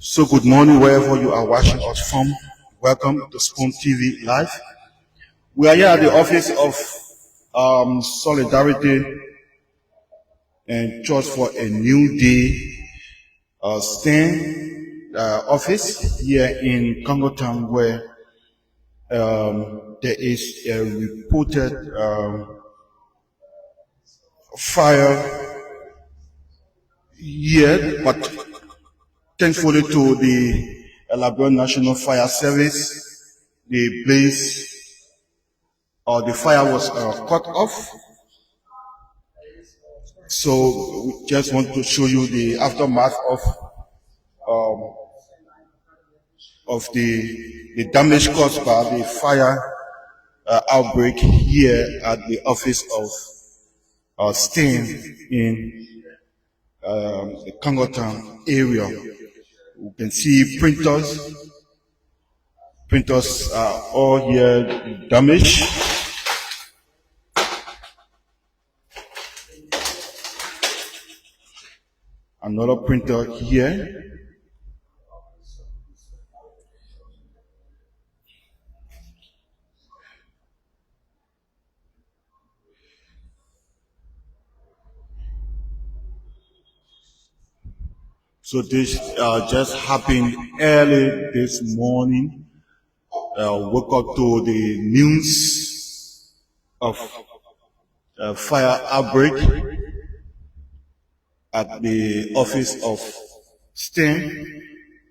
So good morning wherever you are watching us from. Welcome to Spoon TV Live. We are here at the office of Solidarity and Church for a New Day stand office here in Congo Town, where there is a reported fire here, but thankfully to the Liberia National Fire Service, the blaze or the fire was cut off. So we just want to show you the aftermath of the damage caused by the fire outbreak here at the office of STEAM in the Congo Town area. You can see printers are all here damaged. Another printer here. So this just happened early this morning. Woke up to the news of fire outbreak at the office of STEM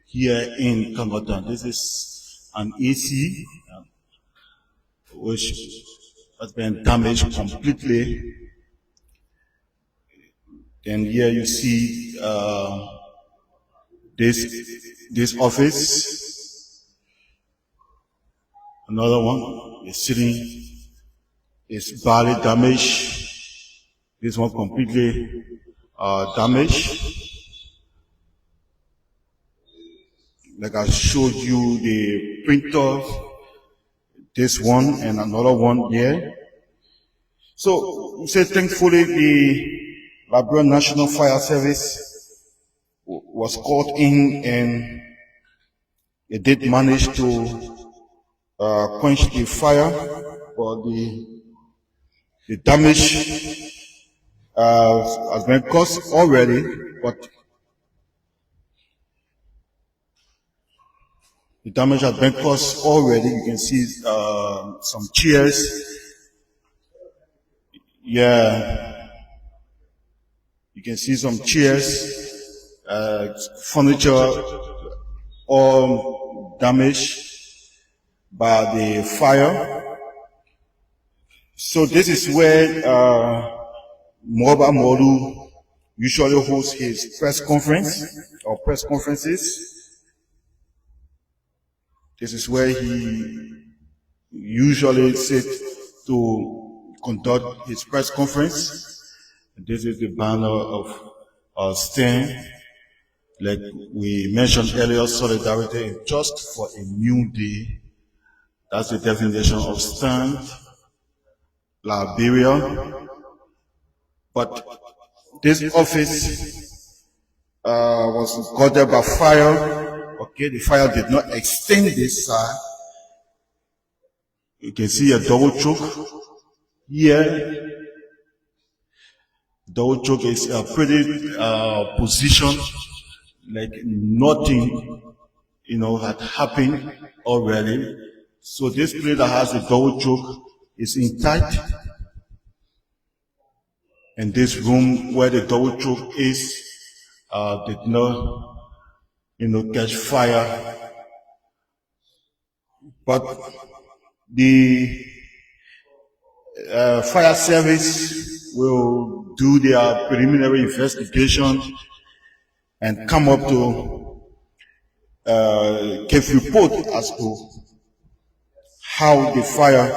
here in Congo Town. This is an AC which has been damaged completely. Then here you see this office. Another one is sitting, is badly damaged. This one completely damaged. Like I showed you the printers, this one and another one here. So we say thankfully the Liberia National Fire Service was called in and it did manage to quench the fire, but the damage has been caused already, but the damage has been caused already. You can see some chairs. Yeah. You can see some chairs, furniture, all damaged by the fire. So this is where Moba Molu usually hosts his press conference or press conferences. This is where he usually sits to conduct his press conference. This is the banner of STEM. Like we mentioned earlier, Solidarity just for a new day. That's the definition of STEM, Liberia. But this office was guarded by fire. Okay, the fire did not extend this side. You can see a double choke here. Double choke is a pretty position, like nothing, had happened already. So this place that has a double choke is intact. And this room where the double choke is did not, catch fire. But the fire service will do their preliminary investigation and come up to give report as to how the fire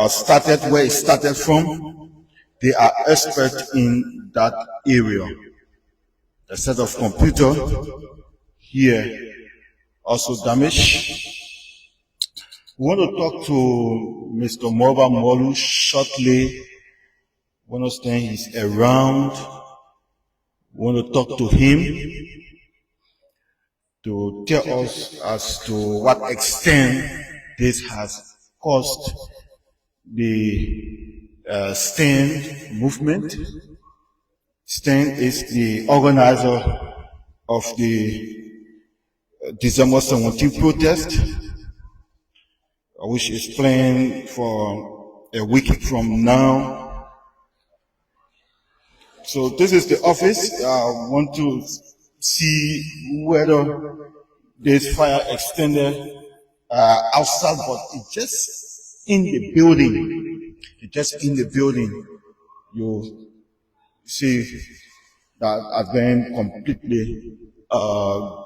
started, where it started from. They are experts in that area. A set of computer here also damaged. We want to talk to Mr. Moba Molu shortly. We understand he's around. We want to talk to him to tell us as to what extent this has caused the STAND movement. STAND is the organizer of the December 17th protest, which is planned for a week from now. So this is the office. I want to see whether this fire extended outside, but it's just in the building. It's just in the building. You see that has been completely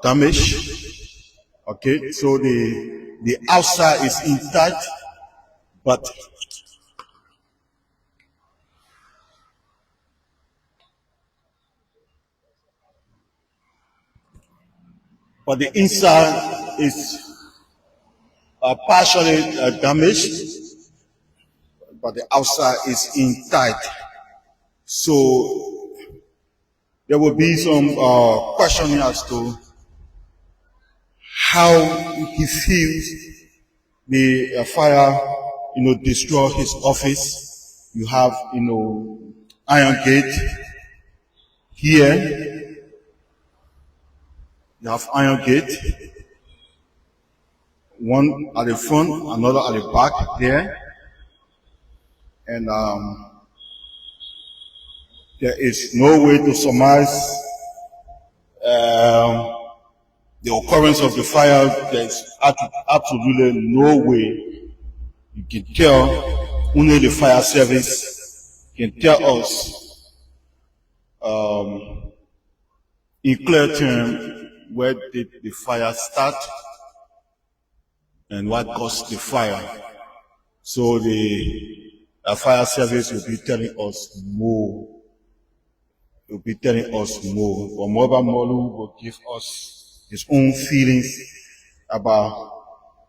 damaged. Okay, so the outside is intact, but the inside is partially damaged, but the outside is intact. So there will be some questioning as to how he feels the fire, destroy his office. You have, iron gate here. You have iron gate. One at the front, another at the back there. And there is no way to surmise the occurrence of the fire. There's absolutely no way you can tell. Only the fire service can tell us in clear terms where did the fire start and what caused the fire. So the fire service will be telling us more. Will be telling us more. Omoba Molu will give us his own feelings about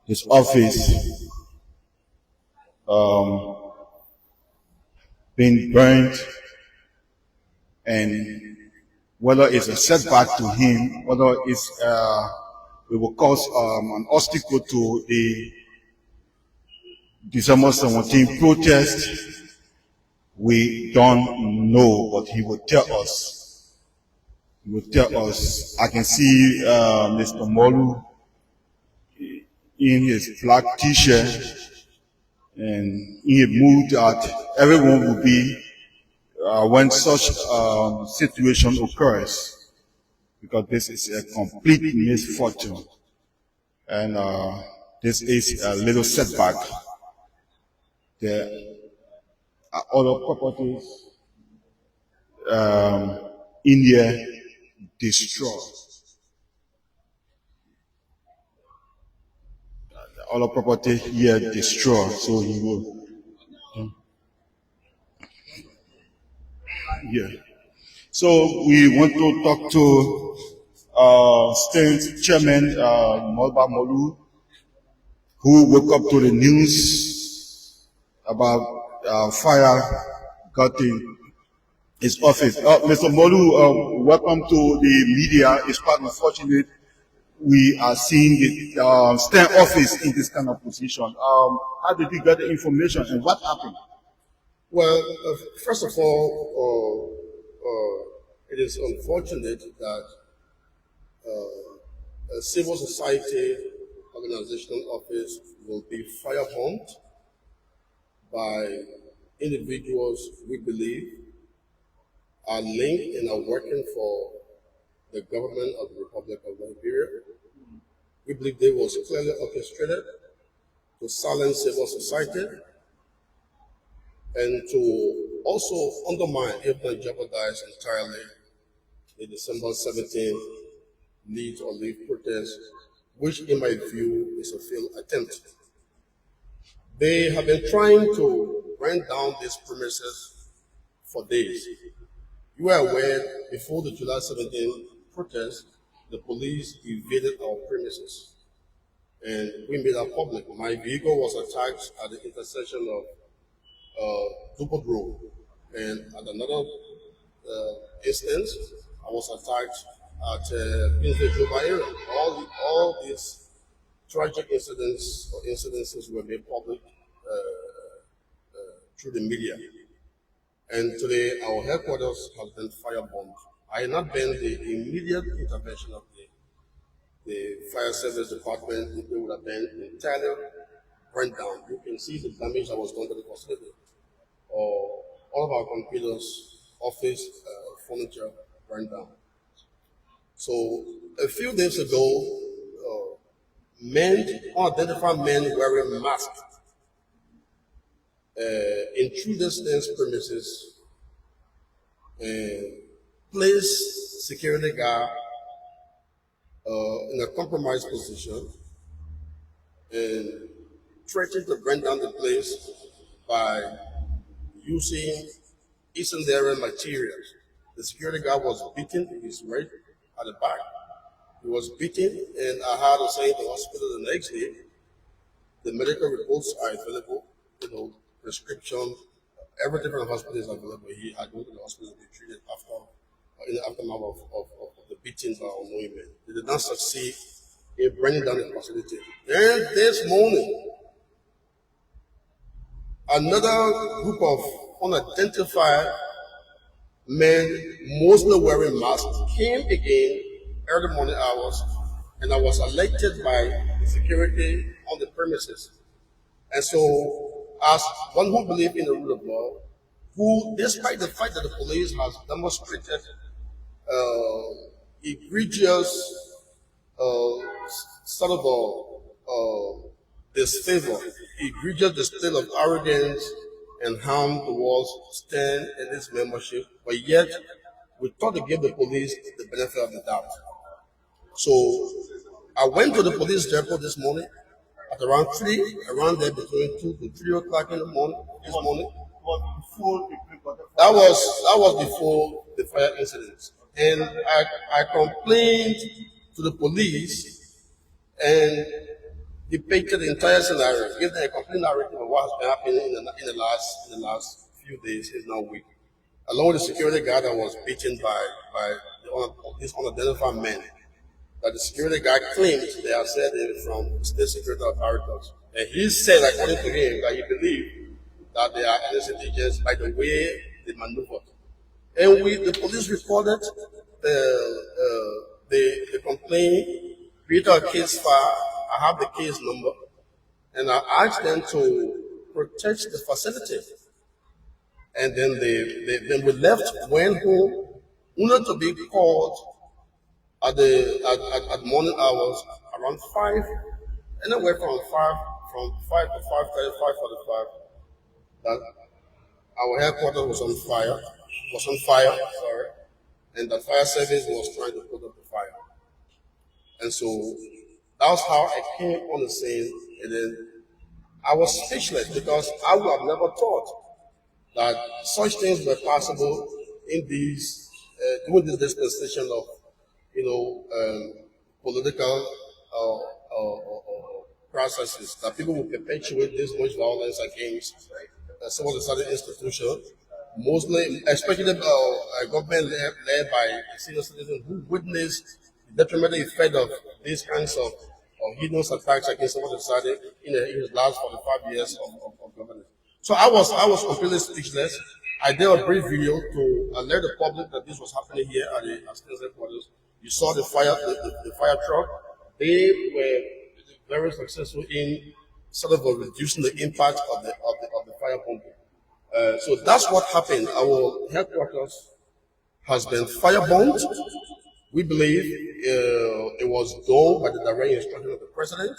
his office being burned, and whether it's a setback to him, whether it's it will cause an obstacle to the December 17th protest. We don't know, but he will tell us. He will tell us. I can see Mr. Molu in his black t-shirt and in a mood that everyone will be when such situation occurs, because this is a complete misfortune, and this is a little setback. There are other properties in here destroyed. Other property here destroyed, so he will. Yeah. So we want to talk to State Chairman Molba Molu, who woke up to the news about fire got in his office. Mr. Molu, welcome to the media. It's quite unfortunate we are seeing the State office in this kind of position. How did you get the information and what happened? Well, first of all, it is unfortunate that a civil society organizational office will be firebombed by individuals we believe are linked and are working for the government of the Republic of Liberia. We believe they was clearly orchestrated to silence civil society and to also undermine, if not jeopardize entirely, the December 17th Lead or Leave protest, which in my view is a failed attempt. They have been trying to burn down these premises for days. You are aware, before the July 17th protest, the police invaded our premises and we made that public. My vehicle was attacked at the intersection of Dupont Road, and at another instance, I was attacked at in the Juba area. All these tragic incidents or incidences were made public through the media. And today our headquarters has been firebombed. I had not been the immediate intervention of the fire service department, it would have been entirely burnt down. You can see the damage that was done to the facility. Or all of our computers, office, furniture burned down. So a few days ago, unidentified men wearing masks intruded in premises and placed security guard in a compromised position and threatened to burn down the place by using incendiary materials. The security guard was beaten, he's right at the back. He was beaten, and I had to say to the hospital the next day. The medical reports are available, prescription, everything from the hospital is available. He had gone to the hospital to be treated in the aftermath of the beatings by unknown men. They did not succeed in bringing down the facility. Then this morning, another group of unidentified men, mostly wearing masks, came again early morning hours, and I was alerted by the security on the premises. And so, as one who believes in the rule of law, who, despite the fact that the police has demonstrated egregious sort of disfavor, egregious display of arrogance and harm towards stand and its membership, but yet we thought to give the police the benefit of the doubt. So I went to the police depot this morning at around there between 2 to 3 o'clock in the morning. This morning, that was before the fire incident, and I complained to the police and depicted the entire scenario, gave them a complete narrative of what has been happening in the last few days, is now week. Along with the security guard that was beaten by these unidentified men, that the security guard claimed they are said from state security apparatus. And he said, according to him, that he believed that they are innocent agents by the way they maneuvered. And the police reported the complaint, created a case file. I have the case number, and I asked them to protect the facility. And then then we left, went home, only to be called at morning hours around 5, anywhere from 5 to 5:30, 5:45, that our headquarters was on fire, and the fire service was trying to put up the fire. And so that's how I came on the scene, and then I was speechless because I would have never thought that such things were possible in these during this dispensation of political processes, that people will perpetuate this much violence against some of the certain institutions, mostly, especially a government led by senior citizens who witnessed the detrimental effect of these kinds of heinous attacks against some of the society in his last 45 years of governance. So I was completely speechless. I did a brief video to alert the public that this was happening here at the Assistance Headquarters. You saw the fire truck. They were very successful in sort of reducing the impact of the fire bombing. So that's what happened. Our headquarters has been firebombed. We believe it was done by the direct instruction of the president.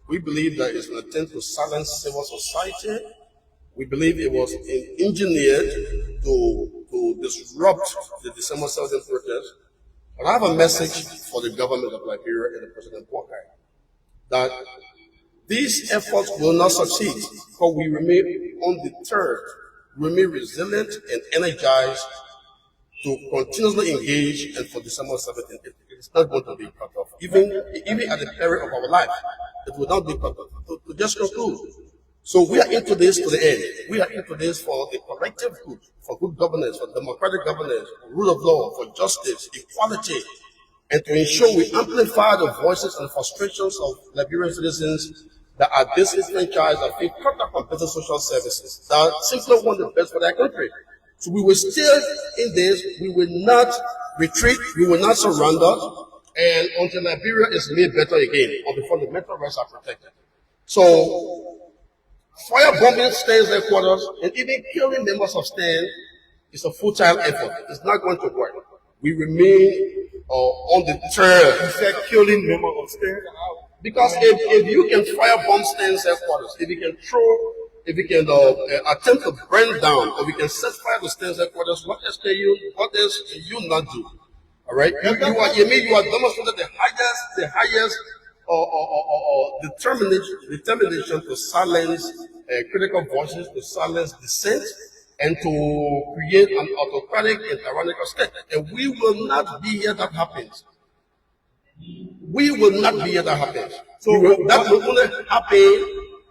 We believe that it's an attempt to silence civil society. We believe it was engineered to disrupt the December 7th protest. But I have a message for the government of Liberia and the President Walker, that these efforts will not succeed, but we remain undeterred, remain resilient and energized to continuously engage, and for December 17th, it's not going to be cut off. Even at the peril of our life, it will not be cut off. To just conclude, so we are into this to the end. We are into this for the collective good, for good governance, for democratic governance, for rule of law, for justice, equality, and to ensure we amplify the voices and frustrations of Liberian citizens that are disenfranchised and feel cut off from better social services, that simply want the best for their country. So we will still in this, we will not retreat, we will not surrender, and until Liberia is made better again, or the fundamental rights are protected. So firebombing Stan's headquarters and even killing members of Stan is a futile effort. It's not going to work. We remain undeterred. You said killing members of state. Because if you can firebomb Stan's headquarters, if you can attempt to burn down, or we can set fire to Stan's headquarters, what else can you not do? All right, you are demonstrating the highest determination to silence critical voices, to silence dissent, and to create an autocratic and tyrannical state. And we will not be here that happens. We will not be here that happens. So that will only happen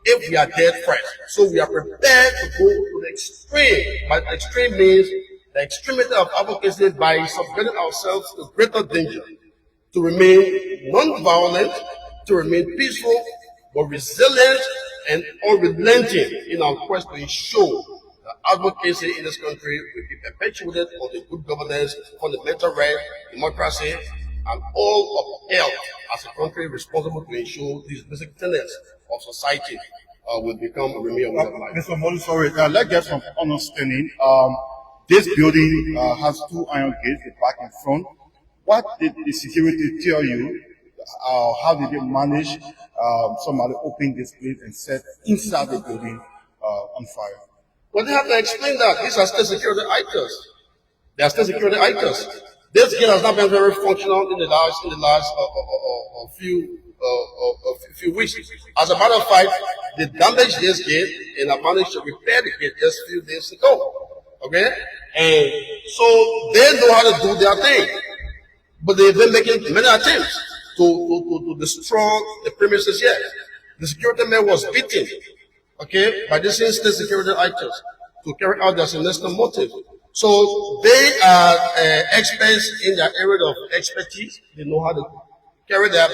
if we are dead first. So we are prepared to go to the extreme. By the extreme means the extremity of advocacy by subjecting ourselves to greater danger, to remain non-violent, to remain peaceful, but resilient and unrelenting in our quest to ensure that advocacy in this country will be perpetuated on the good governance, fundamental rights, democracy, and all upheld as a country responsible to ensure these basic tenets of society will become a remain way of life. Mr. Molu, sorry, let's get some understanding. This building has two iron gates, the back and front. What did the security tell you? How did they manage somebody open this gate and set inside the building on fire? Well, they have to explain that. These are still security items. They are still security items. This gate has not been very functional in the last few weeks. As a matter of fact, they damaged this gate and I managed to repair the gate just a few days ago. Okay? And so they know how to do their thing. But they've been making many attempts to destroy the premises here. The security man was beaten, okay, by these instant security items to carry out their sinister motive. So they are experts in their area of expertise. They know how to carry their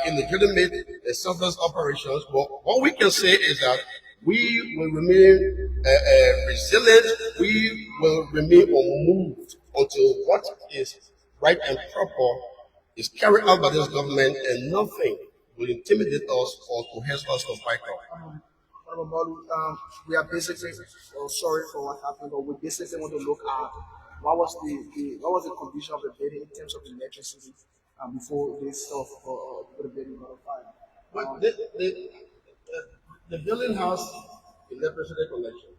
illegitimate selfless operations. But what we can say is that we will remain resilient. We will remain unmoved until what is right and proper is carried out by this government, and nothing will intimidate us or coerce us to fight up. We are basically sorry for what happened, but we basically want to look at what was the condition of the building in terms of electricity before this stuff the building got on fire. But the building has electricity connection,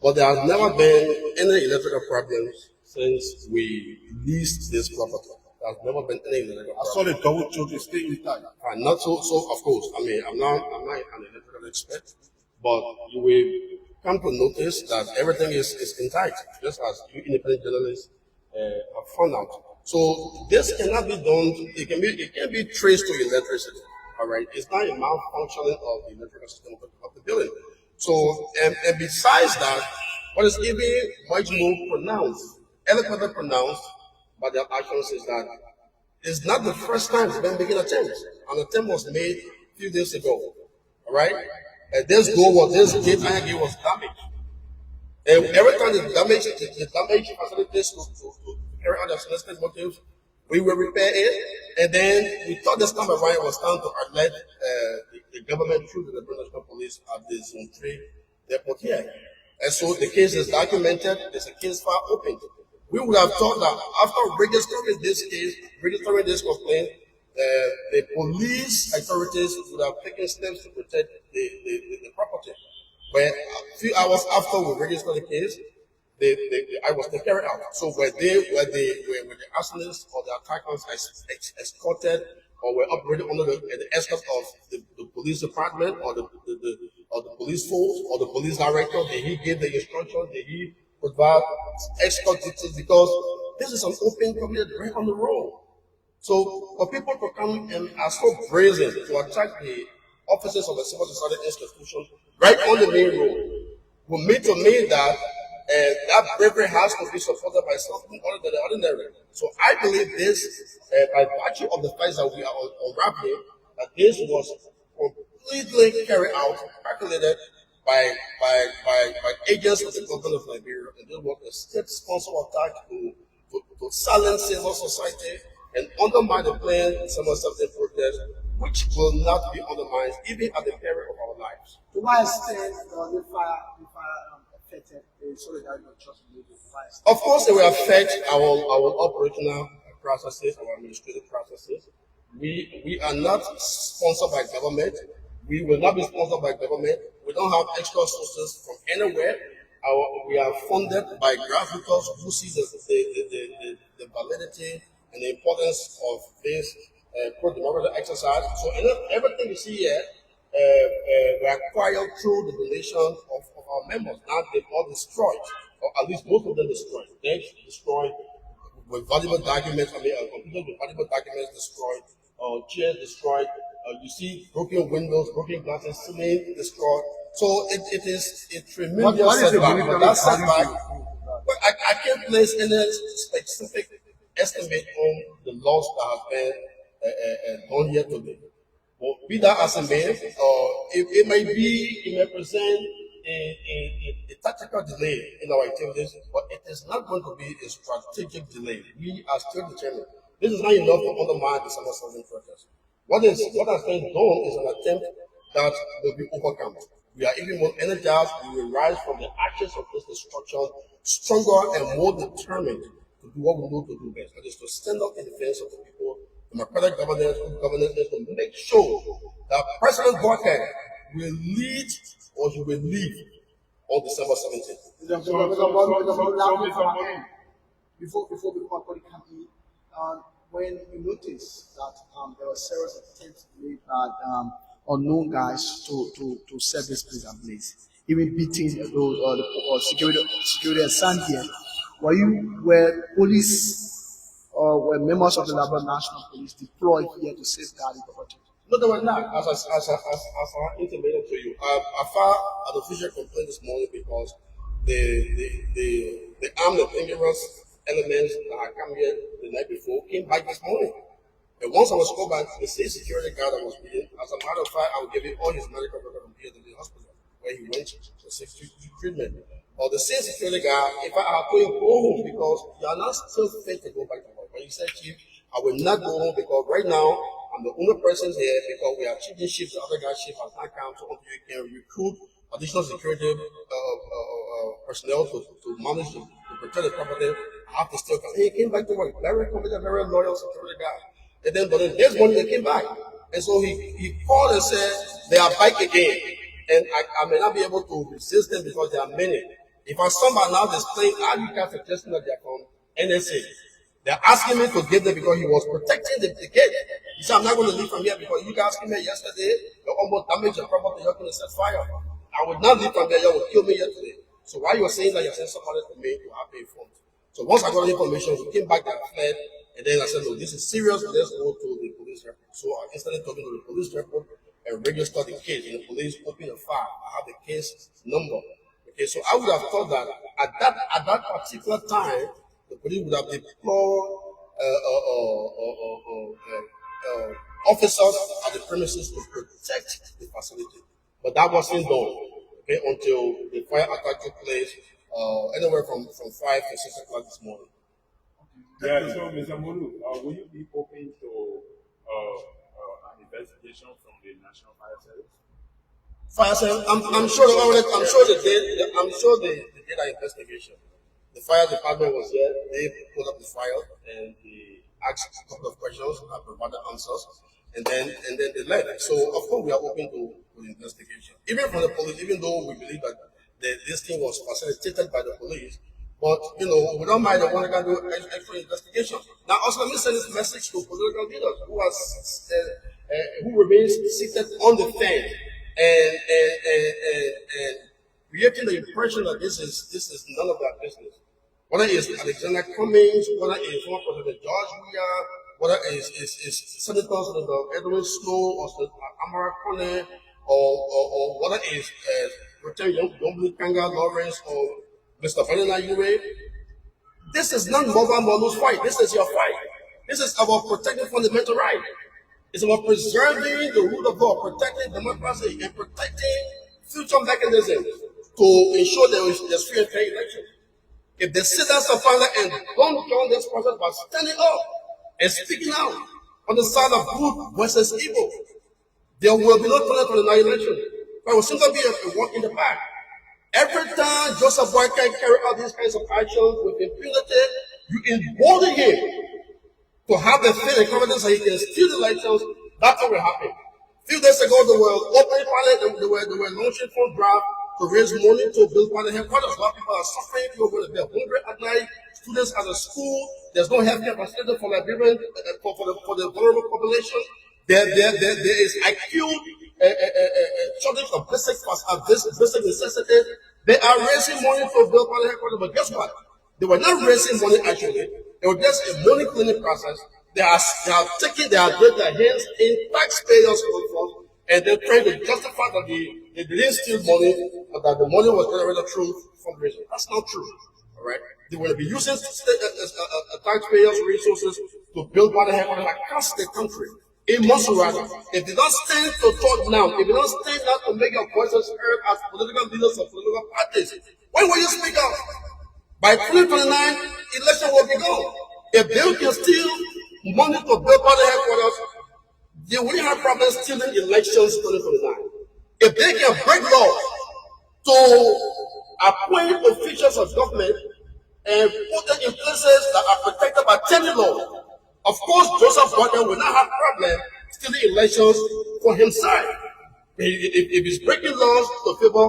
but there has never been any electrical problems since we leased this property. There's never been any electrical problem. I saw the double choke is still intact. Not so of course. I mean, I'm not an electrical expert, but you will come to notice that everything is intact, just as you independent journalists have found out. So this cannot be done. It can be traced to electricity. All right, it's not a malfunctioning of the electrical system of the building. So and besides that, what is even much more pronounced, eloquently pronounced by their actions is that it's not the first time they've been making attempts. An attempt was made a few days ago. All right, and this gate iron gate was damaged. And every time they damage facilities to carry out their sinister motives, we will repair it. And then we thought this time around it was time to alert the government through the Liberia National Police at the Zone 3 depot here. And so the case is documented. There's a case file open. We would have thought that after registering this complaint, the police authorities would have taken steps to protect the property. But a few hours after we registered the case, I was taken care out. So were the arsonists or the attackers escorted or were operated under the escort of the police department or the police force or the police director? Did he give the instructions? Did he provide escort details? Because this is an open community right on the road. So for people to come and are so brazen to attack the officers of the civil society institution right on the main road will mean to me that And that bravery has to be supported by something other than the ordinary. So I believe this, by virtue of the fact that we are unraveling, that this was completely carried out, calculated by agents of the government of Liberia. And this was a state-sponsored attack to silence civil society and undermine the planned summer something protest, which will not be undermined even at the peril of our lives. To what extent the fire affected the solidarity of church and the fire? Of course, it will affect our operational processes, our administrative processes. We are not sponsored by government. We will not be sponsored by government. We don't have extra sources from anywhere. We are funded by grassroots who see the validity and the importance of this pro-democratic exercise. So everything you see here were acquired through the donation of our members. Now they've all destroyed, or at least most of them destroyed. They destroyed with valuable documents, computers with valuable documents destroyed, chairs destroyed. You see broken windows, broken glasses, ceiling destroyed. So it is a tremendous What is the setback. monetary But that value setback, to- but I can't place any specific estimate on the loss that has been done here today. But be that as it may, it may present a tactical delay in our activities, but it is not going to be a strategic delay. We are still determined. This is not enough to undermine the summer solving protest. What has been done is an attempt that will be overcome. We are even more energized. We will rise from the ashes of this destruction stronger and more determined to do what we know to do best. That is to stand up in defense of the people. Democratic governance, good governance is to make sure that President Buhari will lead or he will leave on December 17th. Before we come in, when you notice that there were serious attempts made by unknown guys to set this place ablaze, even beating the security and Sandia, were police or were members of the Liberia National Police deployed here to safeguard the property? No, they were not. As I intimated to you, I filed an official complaint this morning because the armed and dangerous elements that had come here the night before came back this morning. And once I was called by the state security guard that was being, as a matter of fact, I will give him all his medical records from here to the hospital where he went for treatment. Or the same security guard, if I told him go home because you are not still fit to go back to work. But he said, Chief, I will not go home because right now I'm the only person here because we are changing shifts. The other guy's shift has not come, so until you can recruit additional security personnel to manage to protect the property, I have to still come. He came back to work. Very committed, very loyal security guy. And then, but then this morning they came back. And so he called and said, they are back again. And I may not be able to resist them because there are many. If I somebody now displaying ID cards suggesting that they are from NSA, they're asking me to give them because he was protecting the gate. He said, I'm not going to leave from here because you guys came here yesterday, you almost damaged your property, you're going to set fire. I would not leave from there, you will kill me yesterday. So while you're saying that you're saying somebody to me, you have to inform. So once I got the information, we came back and fled, and then I said, no, this is serious, let's go to the police report. So I instantly talking to the police report and registered the case, and the police opened a file. I have the case number. Okay, so I would have thought that at that particular time, the police would have deployed officers at the premises to protect the facility. But that wasn't done, okay, until the fire attack took place anywhere from 5 to 6 o'clock this morning. Yeah, so Mr. Molu, will you be open to an investigation from the National Fire Service? Fire service, I'm sure they did an investigation. The fire department was here, they put up the file and they asked a couple of questions, I provided answers, and then they left. So of course we are open to the investigation. Even from the police, even though we believe that this thing was facilitated by the police, but we don't mind the one that can do extra investigation. Now also let me send this message to political leaders who remains seated on the fence and creating the impression that this is none of their business. Whether it's Alexander Cummings, whether it's former President George Weah, whether it's Senators Edwin Snow or Amara Kone, or whether it's Return Young Kanga Lawrence or Mr. Banana Ure, this is not Mobile Molu's fight. This is your fight. This is about protecting fundamental right. It's about preserving the rule of law, protecting democracy, and protecting future mechanisms to ensure there's free and fair election. If the citizens of Canada and don't join this process by standing up and speaking out on the side of good versus evil, there will be no 2029 election. But it will simply be a walk in the park. Every time Joseph Boyka carry out these kinds of actions with impunity, you embolden him to have the faith and confidence that he can steal the elections. That's what will happen. A few days ago, they were opening party, they were launching for draft to raise money to build party headquarters. A lot of people are suffering, people are going to be hungry at night. Students at the school, there's no healthcare facility for Liberians, for the vulnerable population. There is acute shortage of basic necessities. They are raising money to build party headquarters, but guess what? They were not raising money actually. It was just a money cleaning process. They are getting their hands in taxpayers' funds, and they're trying to justify that they didn't steal money, but that the money was generated through fundraising. That's not true. All right? They will be using taxpayers' resources to build water headquarters across the country. In Monserrate, if they don't stand to talk now, if they don't stand out to make your voices heard as political leaders of political parties, when will you speak up? By 2029, election will be gone. If they can steal money to build party headquarters, they won't have problems stealing elections 2029. If they can break laws to appoint officials of government and put them in places that are protected by tenure law, of course, Joseph Biden will not have problem stealing elections for himself. If he's breaking laws to favor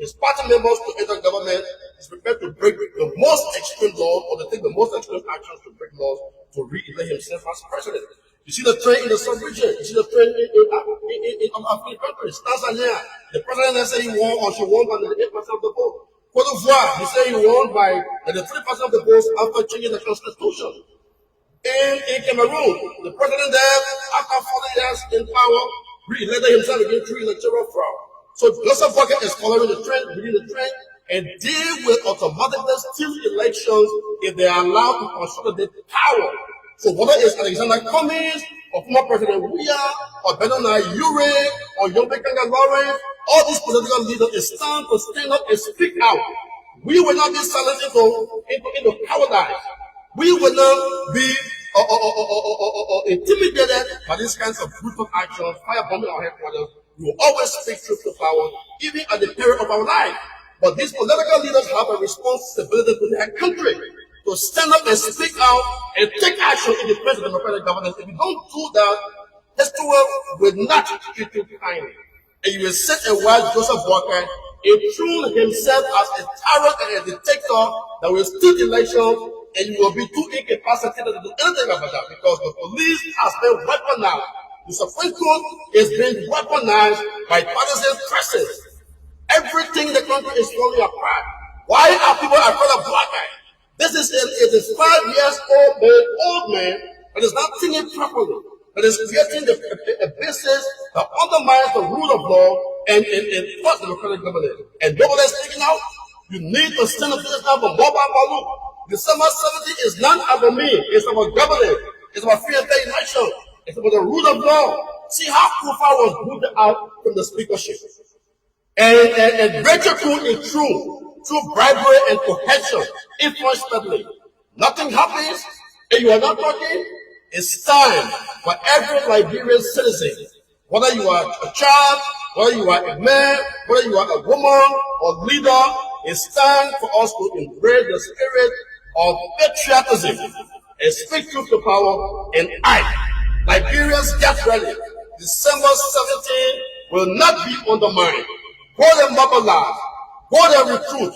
his party members to enter government, he's prepared to break the most extreme laws or to take the most extreme actions to break laws to re-elect himself as president. You see the trend in the sub-region. You see the trend in African countries. Tanzania, the president said he won or she won by 8% of the vote. Cote d'Ivoire, he said he won by 3% of the votes after changing the constitution. In Cameroon, the president there, after 40 years in power, re-elected himself again through electoral fraud. So Joseph Boyka is following the trend, reading the trend, and they will automatically steal elections if they are allowed to consolidate power. So whether it's Alexander Cummings, or former President Weah, or Benona Ure, or Yombekanga Lawrence, all these political leaders is time to stand up and speak out. We will not be silenced into cowardice. We will not be intimidated by these kinds of brutal actions, firebombing our headquarters. We will always speak truth to power, even at the peril of our life. But these political leaders have a responsibility to their country to stand up and speak out and take action in defense of democratic governance. If you don't do that, history will not treat you kindly. And you will sit and watch Joseph Boyka enthrone himself as a tyrant and a dictator that will steal elections, and you will be too incapacitated to do anything about that because the police has been weaponized. The Supreme Court is being weaponized by partisan presses. Everything in the country is falling apart. Why are people afraid of Boyka? This is a 5 years old man that is not thinking properly, that is creating a basis that undermines the rule of law and force democratic governance. And nobody is speaking out. You need to stand up to this now for Mobile Malu. December 17th is not about me. It's about governance. It's about free and fair election. It's about the rule of law. See how Kufa was booted out from the speakership. And Rachel Kuhn is through bribery and coercion, influence peddling. Nothing happens, and you are not talking. It's time for every Liberian citizen, whether you are a child, whether you are a man, whether you are a woman or leader, it's time for us to embrace the spirit of patriotism and speak truth to power and act. Liberians, get ready. December 17th will not be undermined. Go and mobilize, go and recruit,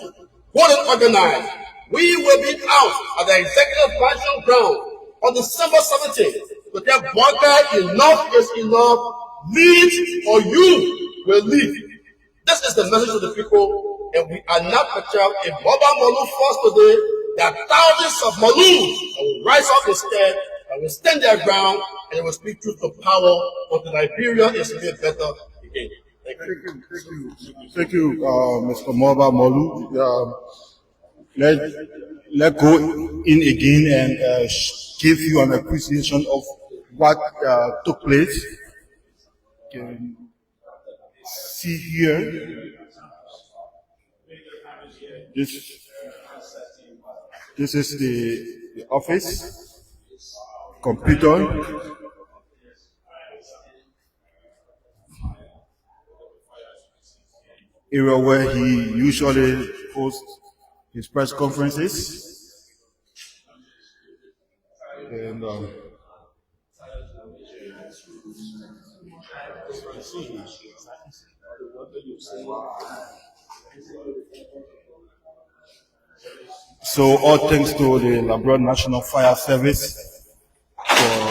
go and organize. We will be out at the executive branch ground on December 17th to tell Boyka enough is enough, leave or you will leave. This is the message to the people, and we are not a child. If Mobile Malu falls today, there are thousands of Malus that will rise up instead, that will stand their ground, and they will speak truth to power until Liberia is made better again. Thank you, Mr. Mobile Molu. let let go in again and give you an appreciation of what took place. You can see here this this is the office computer. Area where he usually hosts his press conferences. And so all thanks to the Liberia National Fire Service for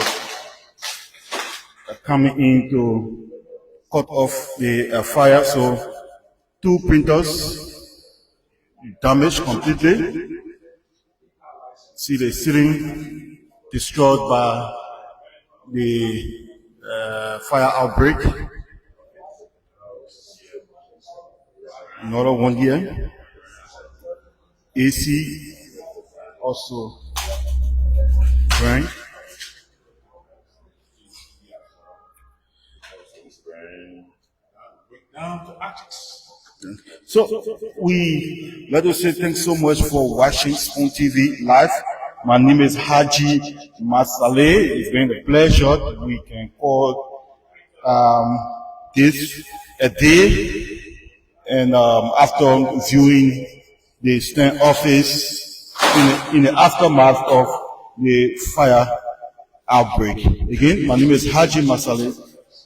coming in to cut off the fire. So two printers damaged completely. See the ceiling destroyed by the fire outbreak. Another one here. AC also burned. Down to Arctics. So we let us say thanks so much for watching Spoon TV live. My name is Haji Masale. It's been a pleasure. We can call this a day, and after viewing the stand office in the aftermath of the fire outbreak. Again, my name is Haji Masale.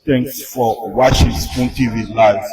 Thanks for watching Spoon TV live.